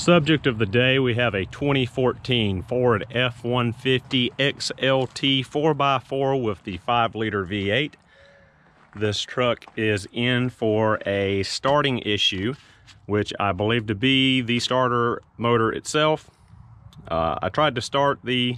Subject of the day, we have a 2014 Ford F-150 XLT 4x4 with the 5-liter V8. This truck is in for a starting issue, which I believe to be the starter motor itself. I tried to start the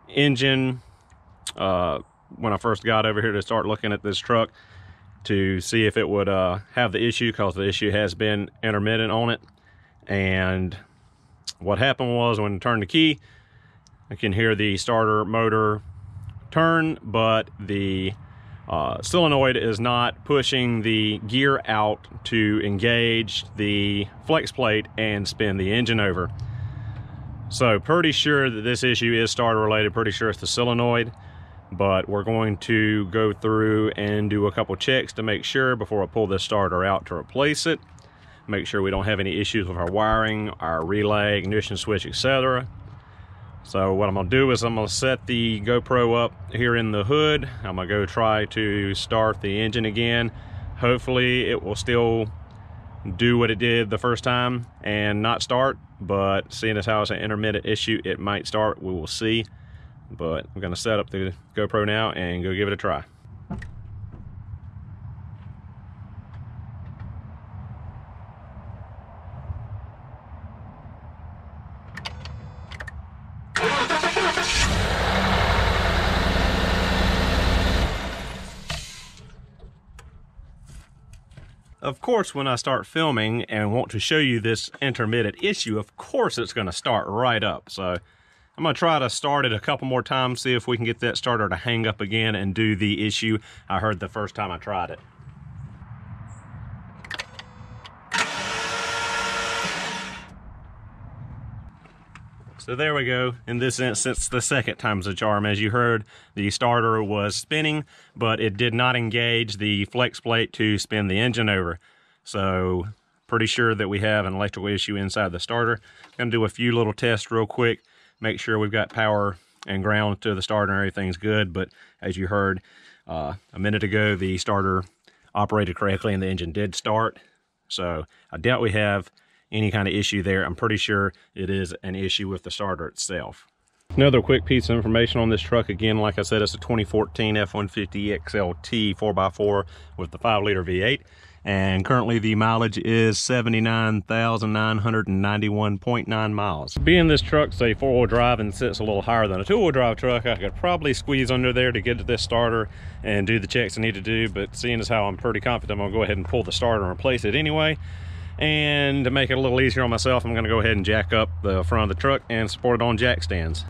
engine when I first got over here to start looking at this truck to see if it would have the issue, because the issue has been intermittent on it. And what happened was, when I turned the key, I can hear the starter motor turn, but the solenoid is not pushing the gear out to engage the flex plate and spin the engine over. So pretty sure that this issue is starter related, pretty sure it's the solenoid, but we're going to go through and do a couple checks to make sure before I pull this starter out to replace it. Make sure we don't have any issues with our wiring, our relay, ignition switch, etc. So what I'm gonna do is I'm gonna set the GoPro up here in the hood. I'm gonna go try to start the engine again. Hopefully it will still do what it did the first time and not start, but seeing as how it's an intermittent issue, it might start. We will see. But I'm gonna set up the GoPro now and go give it a try. Of course, when I start filming and want to show you this intermittent issue, of course it's going to start right up. So I'm going to try to start it a couple more times, see if we can get that starter to hang up again and do the issue I heard the first time I tried it. So there we go. In this instance, the second time's the charm. As you heard, the starter was spinning, but it did not engage the flex plate to spin the engine over. So pretty sure that we have an electrical issue inside the starter. Gonna do a few little tests real quick, make sure we've got power and ground to the starter and everything's good. But as you heard a minute ago, the starter operated correctly and the engine did start. So I doubt we have any kind of issue there. I'm pretty sure it is an issue with the starter itself. Another quick piece of information on this truck. Again, like I said, it's a 2014 F-150 XLT 4x4 with the 5-liter V8. And currently the mileage is 79,991.9 miles. Being this truck's a 4-wheel drive and sits a little higher than a 2-wheel drive truck, I could probably squeeze under there to get to this starter and do the checks I need to do. But seeing as how I'm pretty confident, I'm gonna go ahead and pull the starter and replace it anyway. And to make it a little easier on myself, I'm gonna go ahead and jack up the front of the truck and support it on jack stands.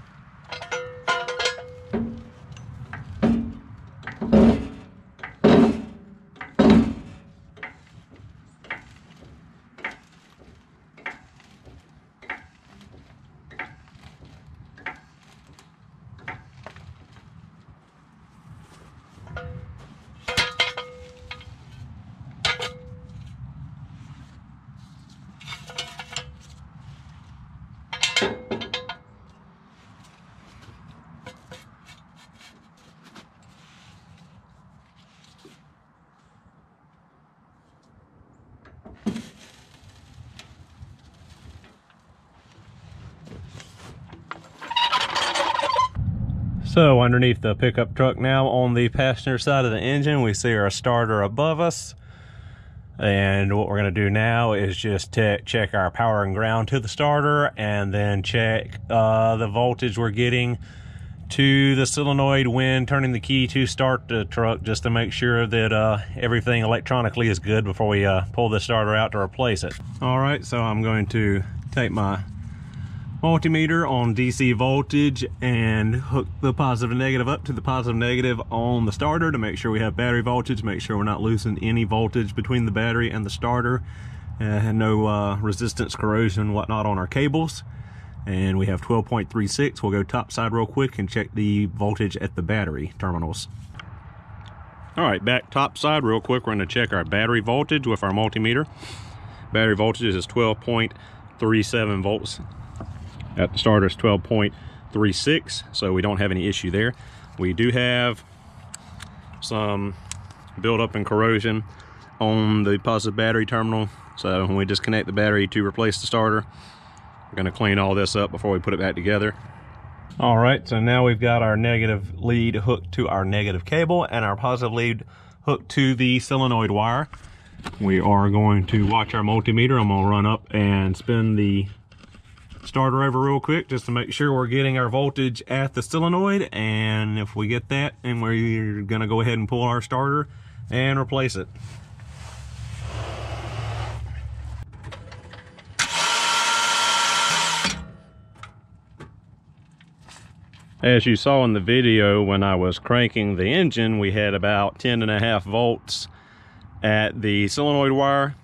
So underneath the pickup truck now, on the passenger side of the engine, we see our starter above us. And what we're gonna do now is just check our power and ground to the starter, and then check the voltage we're getting to the solenoid when turning the key to start the truck, just to make sure that everything electronically is good before we pull the starter out to replace it. All right, so I'm going to take my multimeter on DC voltage and hook the positive and negative up to the positive negative on the starter to make sure we have battery voltage, make sure we're not losing any voltage between the battery and the starter, and no resistance, corrosion, whatnot on our cables. And we have 12.36. We'll go top side real quick and check the voltage at the battery terminals. All right, back top side real quick, we're going to check our battery voltage with our multimeter. Battery voltage is 12.37 volts. At the starter is 12.36, so we don't have any issue there. We do have some buildup and corrosion on the positive battery terminal So when we disconnect the battery to replace the starter, we're gonna clean all this up before we put it back together. All right, so now we've got our negative lead hooked to our negative cable and our positive lead hooked to the solenoid wire. We are going to watch our multimeter. I'm gonna run up and spin the starter over real quick just to make sure we're getting our voltage at the solenoid, and if we get that, then we're gonna go ahead and pull our starter and replace it. As you saw in the video, when I was cranking the engine, we had about 10.5 volts at the solenoid wire.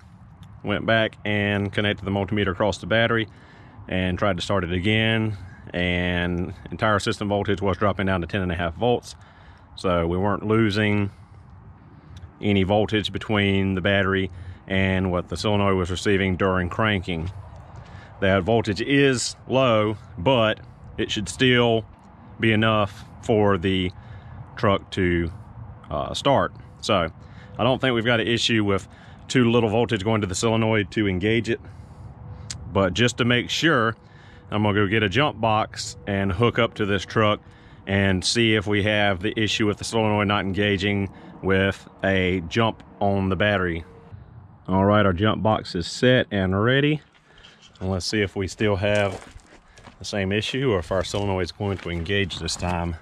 Went back and connected the multimeter across the battery and tried to start it again, and entire system voltage was dropping down to 10.5 volts. So we weren't losing any voltage between the battery and what the solenoid was receiving during cranking. That voltage is low, but it should still be enough for the truck to start. So I don't think we've got an issue with too little voltage going to the solenoid to engage it. But just to make sure, I'm gonna go get a jump box and hook up to this truck and see if we have the issue with the solenoid not engaging with a jump on the battery. All right, our jump box is set and ready. And let's see if we still have the same issue or if our solenoid is going to engage this time.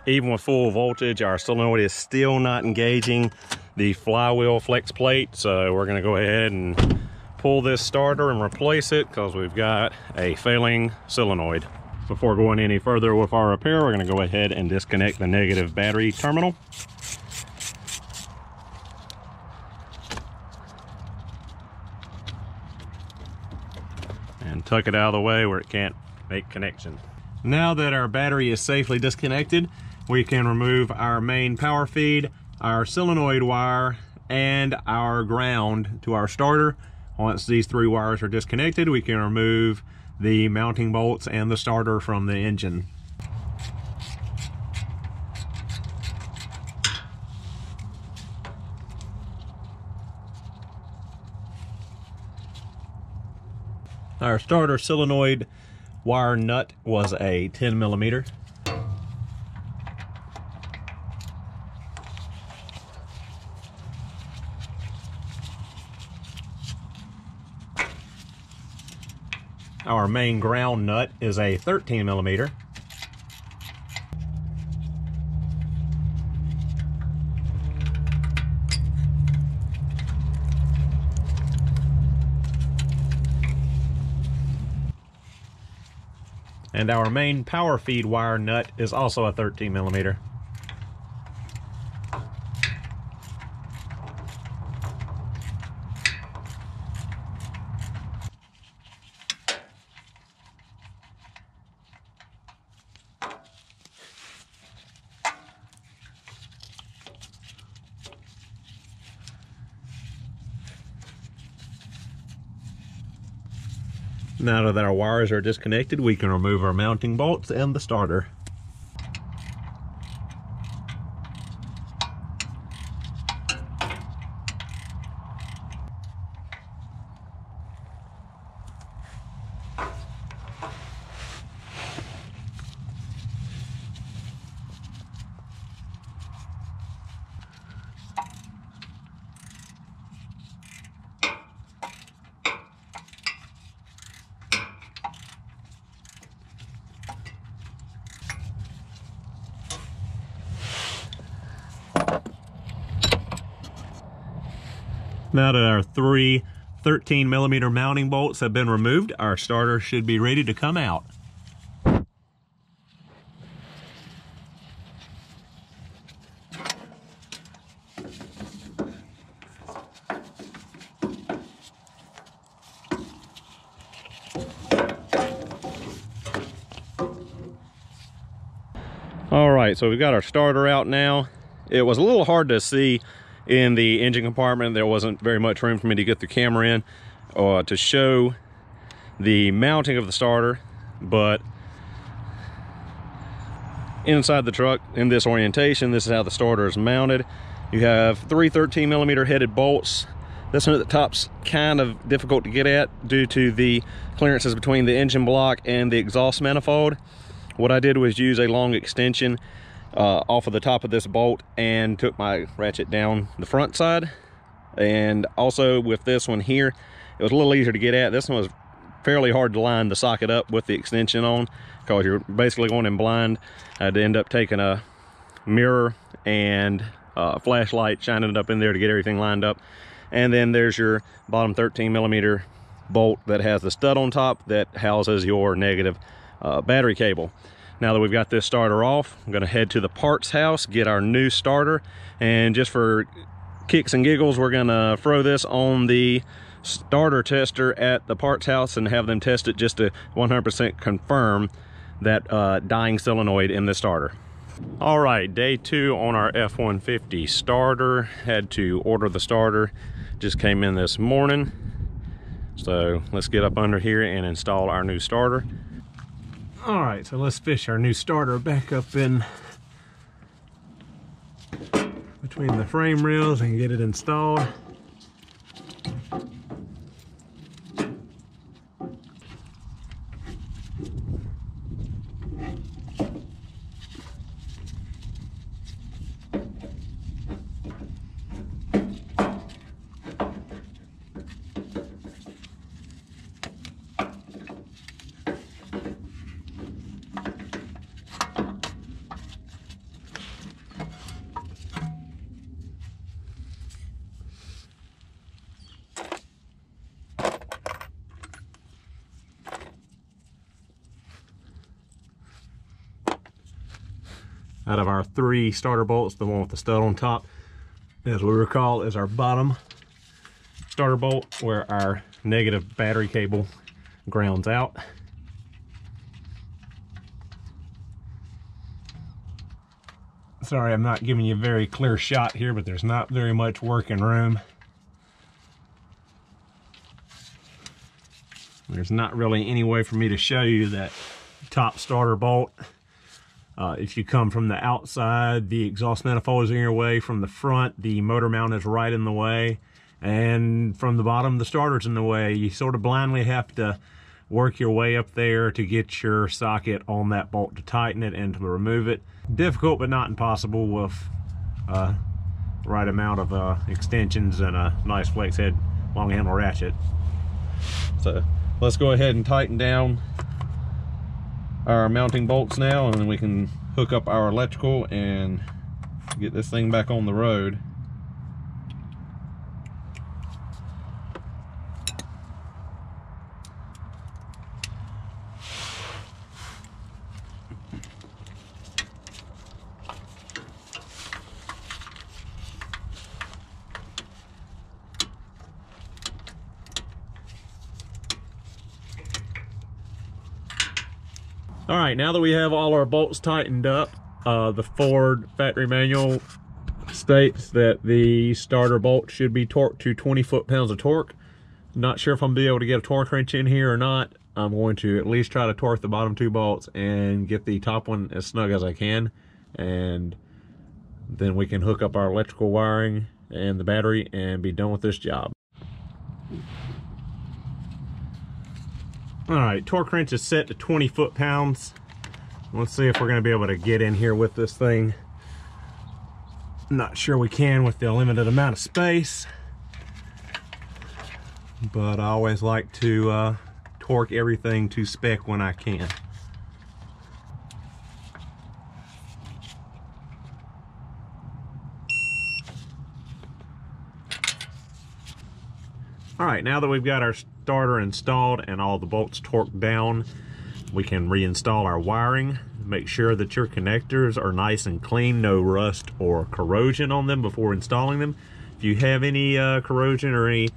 Even with full voltage, our solenoid is still not engaging the flywheel flex plate, so we're going to go ahead and pull this starter and replace it because we've got a failing solenoid. Before going any further with our repair, we're going to go ahead and disconnect the negative battery terminal. And tuck it out of the way where it can't make connection. Now that our battery is safely disconnected, we can remove our main power feed, our solenoid wire, and our ground to our starter. Once these three wires are disconnected, we can remove the mounting bolts and the starter from the engine. Our starter solenoid wire nut was a 10mm. Our main ground nut is a 13mm. And our main power feed wire nut is also a 13mm. Now that our wires are disconnected, we can remove our mounting bolts and the starter. Now that our three 13mm mounting bolts have been removed, our starter should be ready to come out. All right, so we've got our starter out now. It was a little hard to see in the engine compartment. There wasn't very much room for me to get the camera in to show the mounting of the starter, but inside the truck in this orientation, this is how the starter is mounted. You have 3 13mm headed bolts. This one at the top's kind of difficult to get at due to the clearances between the engine block and the exhaust manifold. What I did was use a long extension off of the top of this bolt and took my ratchet down the front side. And also with this one here, it was a little easier to get at. This one was fairly hard to line the socket up with the extension on because you're basically going in blind. I had to end up taking a mirror and a flashlight, shining it up in there to get everything lined up. And then there's your bottom 13mm bolt that has the stud on top that houses your negative battery cable. Now that we've got this starter off, I'm going to head to the parts house, get our new starter, and just for kicks and giggles, we're going to throw this on the starter tester at the parts house and have them test it just to 100% confirm that dying solenoid in the starter. All right, day 2 on our F-150 starter. Had to order the starter, just came in this morning. So let's get up under here and install our new starter. All right, so let's fish our new starter back up in between the frame rails and get it installed. Out of our 3 starter bolts, the one with the stud on top, as we recall, is our bottom starter bolt where our negative battery cable grounds out. Sorry, I'm not giving you a very clear shot here, but there's not very much working room. There's not really any way for me to show you that top starter bolt. If you come from the outside, the exhaust manifold is in your way. From the front, the motor mount is right in the way. And from the bottom, the starter's in the way. You sort of blindly have to work your way up there to get your socket on that bolt to tighten it and to remove it. Difficult, but not impossible with the right amount of extensions and a nice flex head long handle ratchet. So let's go ahead and tighten down our mounting bolts now, and then we can hook up our electrical and get this thing back on the road. All right, now that we have all our bolts tightened up, the Ford factory manual states that the starter bolt should be torqued to 20 foot-pounds of torque. Not sure if I'm gonna be able to get a torque wrench in here or not. I'm going to at least try to torque the bottom 2 bolts and get the top one as snug as I can, and then we can hook up our electrical wiring and the battery and be done with this job. All right, torque wrench is set to 20 foot-pounds. Let's see if we're gonna be able to get in here with this thing. Not sure we can with the limited amount of space, but I always like to torque everything to spec when I can. All right, now that we've got our starter installed and all the bolts torqued down, we can reinstall our wiring. Make sure that your connectors are nice and clean, no rust or corrosion on them before installing them. If you have any corrosion or any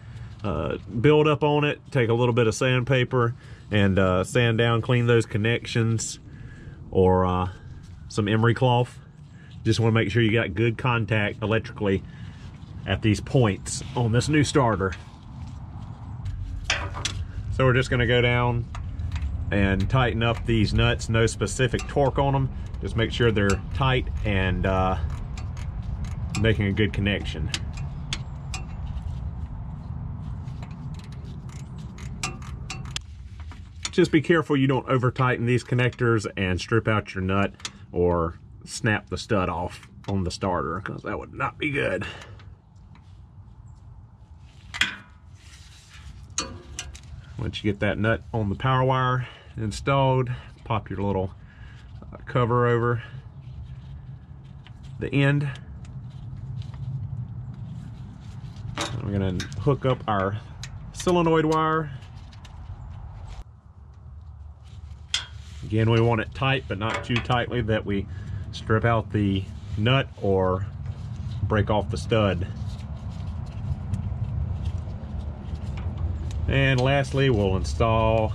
buildup on it, take a little bit of sandpaper and sand down, clean those connections, or some emery cloth. Just want to make sure you got good contact electrically at these points on this new starter. So we're just going to go down and tighten up these nuts. No specific torque on them, just make sure they're tight and making a good connection. Just be careful you don't over tighten these connectors and strip out your nut or snap the stud off on the starter, because that would not be good. Once you get that nut on the power wire installed, pop your little cover over the end. And we're going to hook up our solenoid wire. Again, we want it tight, but not too tightly that we strip out the nut or break off the stud. And lastly, we'll install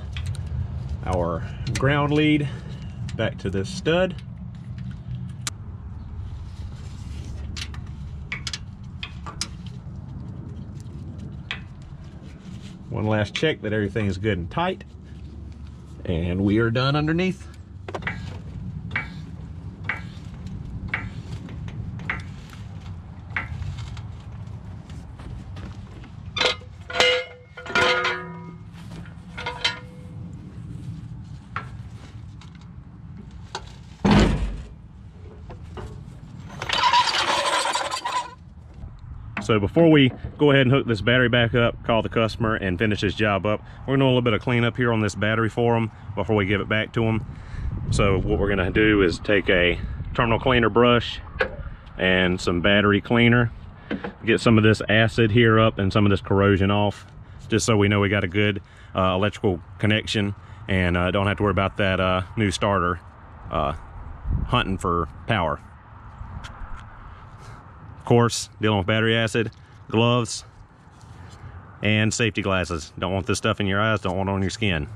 our ground lead back to this stud. One last check that everything is good and tight, and we are done underneath. So before we go ahead and hook this battery back up, call the customer and finish this job up, we're gonna do a little bit of cleanup here on this battery for them before we give it back to them. So what we're gonna do is take a terminal cleaner brush and some battery cleaner, get some of this acid here up and some of this corrosion off, just so we know we got a good electrical connection and don't have to worry about that new starter hunting for power. Of course, dealing with battery acid, gloves, and safety glasses. Don't want this stuff in your eyes, don't want it on your skin.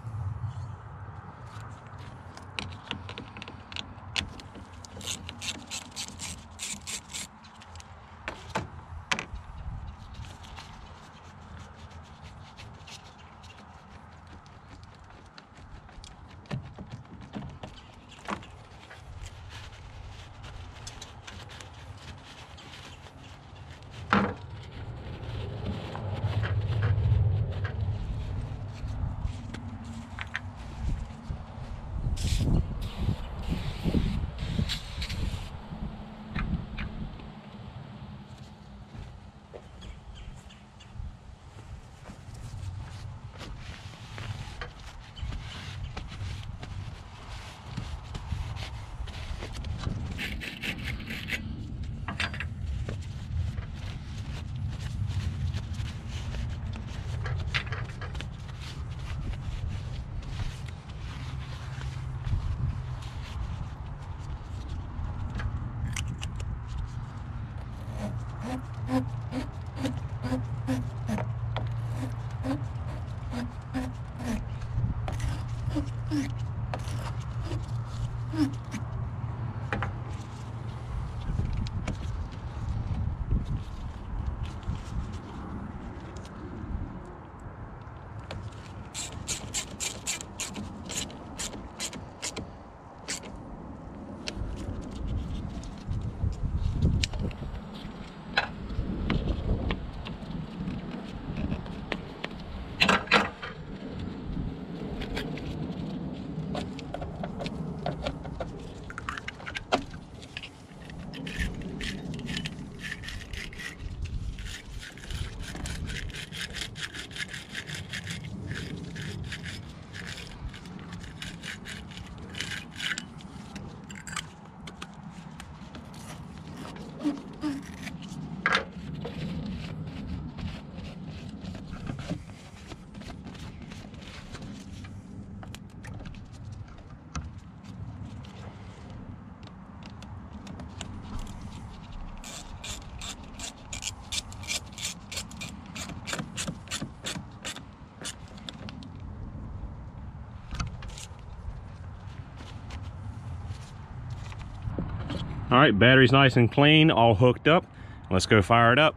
All right, battery's nice and clean, all hooked up. Let's go fire it up.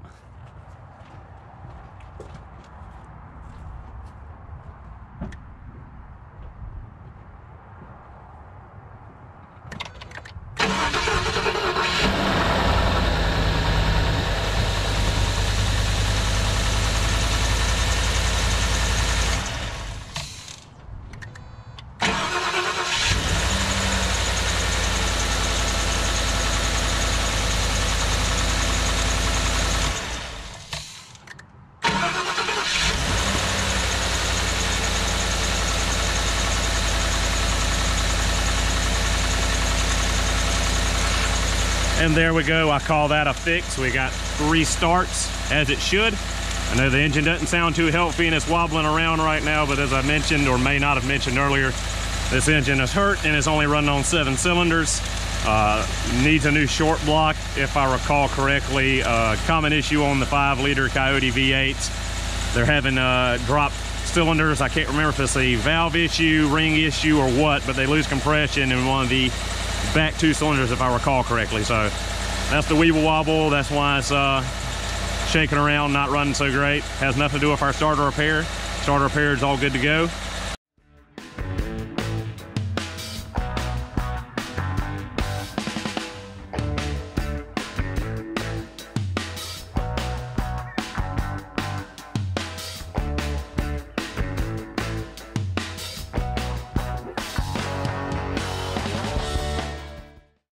And there we go. I call that a fix. We got 3 starts as it should. I know the engine doesn't sound too healthy and it's wobbling around right now, but as I mentioned, or may not have mentioned earlier, this engine is hurt and it's only running on 7 cylinders. Needs a new short block, if I recall correctly. Common issue on the 5-liter Coyote V8s. They're having dropped cylinders. I can't remember if it's a valve issue, ring issue, or what, but they lose compression in one of the back 2 cylinders, if I recall correctly. So that's the weeble wobble. That's why it's shaking around, not running so great. Has nothing to do with our starter repair. Starter repair is all good to go.